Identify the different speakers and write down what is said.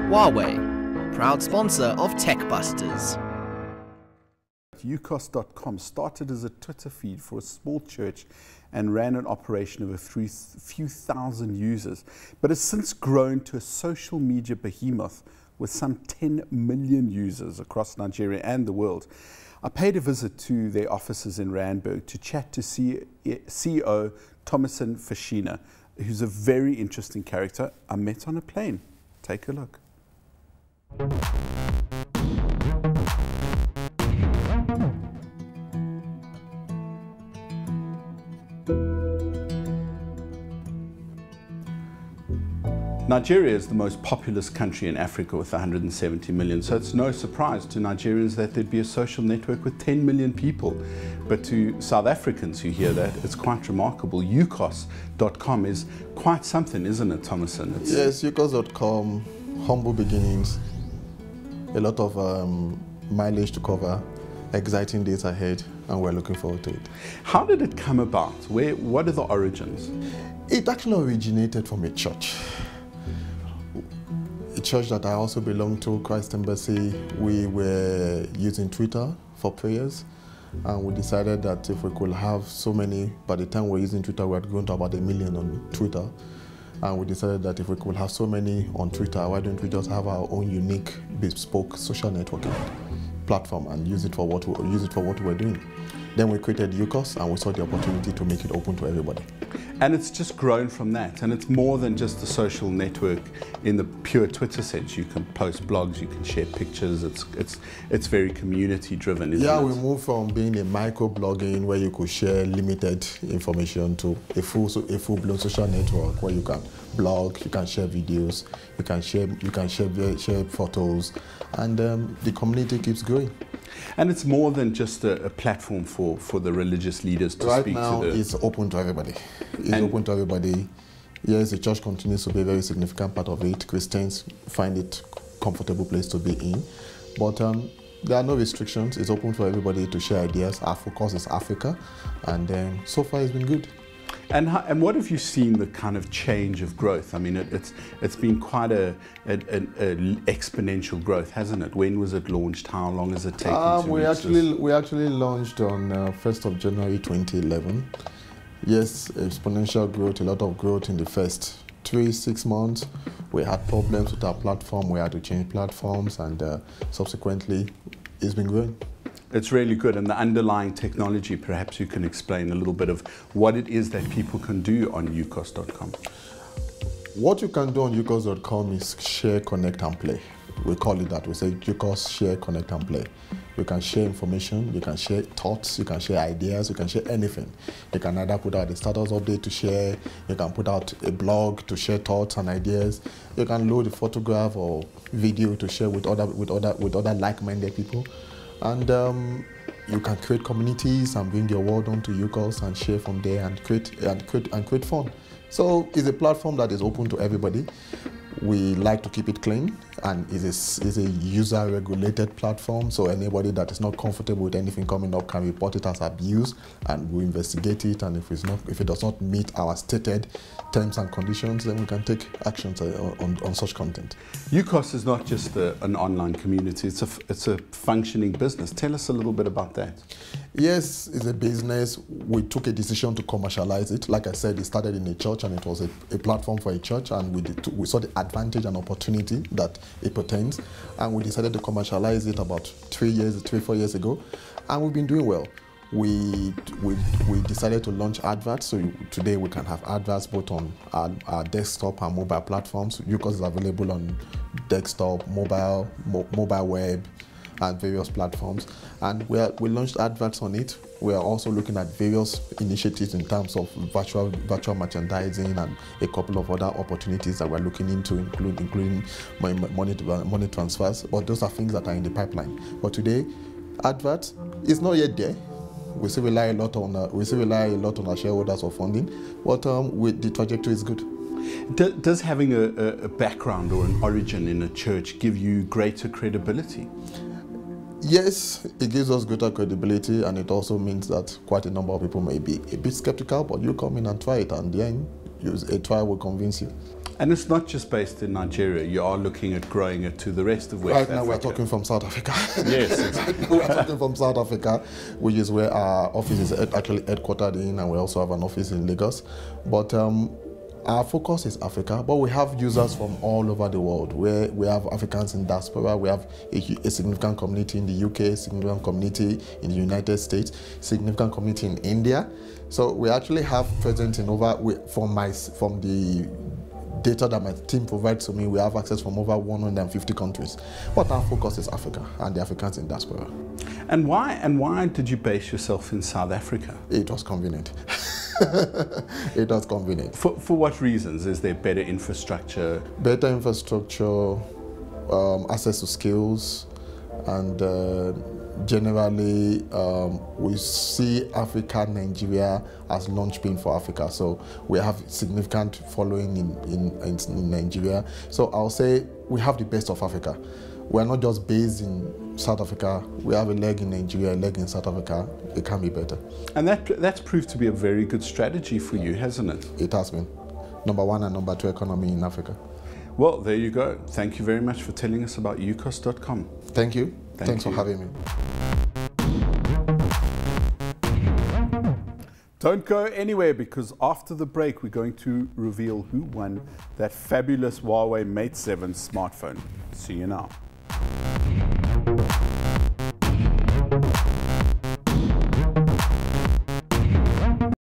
Speaker 1: Huawei, proud sponsor of TechBusters.
Speaker 2: UCOS.com started as a Twitter feed for a small church and ran an operation of a few thousand users, but has since grown to a social media behemoth with some 10 million users across Nigeria and the world. I paid a visit to their offices in Randburg to chat to CEO Tomisin Fashina, who's a very interesting character I met on a plane. Take a look. Nigeria is the most populous country in Africa with 170 million, so it's no surprise to Nigerians that there'd be a social network with 10 million people. But to South Africans who hear that, it's quite remarkable. UCOS.com is quite something, isn't it, Tomisin?
Speaker 3: Yes, UCOS.com, humble beginnings, a lot of mileage to cover, exciting days ahead, and we're looking forward to it.
Speaker 2: How did it come about? What are the origins?
Speaker 3: It actually originated from a church. A church that I also belong to, Christ Embassy. We were using Twitter for prayers, and we decided that if we could have so many, by the time we were using Twitter, we had grown to about 1 million on Twitter. And we decided that if we could have so many on Twitter, why don't we just have our own unique, bespoke social networking platform and use it for what we were doing. Then we created UCOS, and we saw the opportunity to make it open to everybody.
Speaker 2: And it's just grown from that, and it's more than just a social network in the pure Twitter sense. You can post blogs, you can share pictures. It's very community driven, isn't it?
Speaker 3: Yeah, we moved from being a micro-blogging where you could share limited information to a full-blown social network where you can blog, you can share videos, you can share photos, and the community keeps growing.
Speaker 2: And it's more than just a platform for the religious leaders to speak to.
Speaker 3: Right now, it's open to everybody. It's open to everybody. Yes, the church continues to be a very significant part of it. Christians find it a comfortable place to be in. But there are no restrictions. It's open for everybody to share ideas. Our focus is Africa, and so far it's been good.
Speaker 2: And what have you seen the kind of change of growth? I mean, it's been quite an exponential growth, hasn't it? When was it launched? How long has it taken to reach this?
Speaker 3: We actually launched on 1st of January 2011. Yes, exponential growth, a lot of growth in the first 3-6 months. We had problems with our platform. We had to change platforms, and subsequently, it's been growing.
Speaker 2: It's really good, and the underlying technology, perhaps you can explain a little bit of what it is that people can do on UCOS.com.
Speaker 3: What you can do on UCOS.com is share, connect, and play. We call it that. We say UCOS, share, connect, and play. You can share information, you can share thoughts, you can share ideas, you can share anything. You can either put out a status update to share, you can put out a blog to share thoughts and ideas, you can load a photograph or video to share with other like-minded people. And you can create communities and bring your world onto UCOS and share from there and create fun. So it's a platform that is open to everybody. We like to keep it clean, and it's a user-regulated platform, so anybody that is not comfortable with anything coming up can report it as abuse, and we investigate it, and if it does not meet our stated terms and conditions, then we can take actions on such content.
Speaker 2: UCOS is not just an online community, it's a functioning business. Tell us a little bit about that.
Speaker 3: Yes, it's a business. We took a decision to commercialize it. Like I said, it started in a church, and it was a platform for a church, and we saw the advantage and opportunity that it pertains, and we decided to commercialize it about 3-4 years ago, and we've been doing well. We decided to launch adverts, so today we can have adverts both on our desktop and mobile platforms. UCOS is available on desktop, mobile web, and various platforms, and we launched adverts on it. We are also looking at various initiatives in terms of virtual merchandising and a couple of other opportunities that we're looking into, including money transfers. But those are things that are in the pipeline. But today, adverts is not yet there. We still rely a lot on our shareholders for funding, but the trajectory is good.
Speaker 2: Does having a background or an origin in a church give you greater credibility?
Speaker 3: Yes, it gives us greater credibility, and it also means that quite a number of people may be a bit skeptical, but you come in and try it, and then a trial will convince you.
Speaker 2: And it's not just based in Nigeria. You are looking at growing it to the rest of West Africa.
Speaker 3: Right now we're talking from South Africa.
Speaker 2: Yes, exactly.
Speaker 3: We're talking from South Africa, which is where our office is actually headquartered in, and we also have an office in Lagos. But our focus is Africa, but we have users from all over the world. Where we have Africans in diaspora, we have a significant community in the UK, significant community in the United States, significant community in India. So we actually have presence in from the data that my team provides to me, we have access from over 150 countries. But our focus is Africa and the Africans in diaspora.
Speaker 2: And why did you base yourself in South Africa?
Speaker 3: It was convenient. It was convenient.
Speaker 2: For what reasons? Is there better infrastructure?
Speaker 3: Better infrastructure, access to skills, and generally we see Africa, Nigeria as launchpad for Africa. So we have significant following in Nigeria. So I'll say we have the best of Africa. We're not just based in South Africa. We have a leg in Nigeria, a leg in South Africa. It can be better.
Speaker 2: And that's proved to be a very good strategy for you, hasn't it?
Speaker 3: It has been. Number 1 and number 2 economy in Africa.
Speaker 2: Well, there you go. Thank you very much for telling us about UCOS.com.
Speaker 3: Thank you. Thanks for having me.
Speaker 2: Don't go anywhere, because after the break, we're going to reveal who won that fabulous Huawei Mate 7 smartphone. See you now.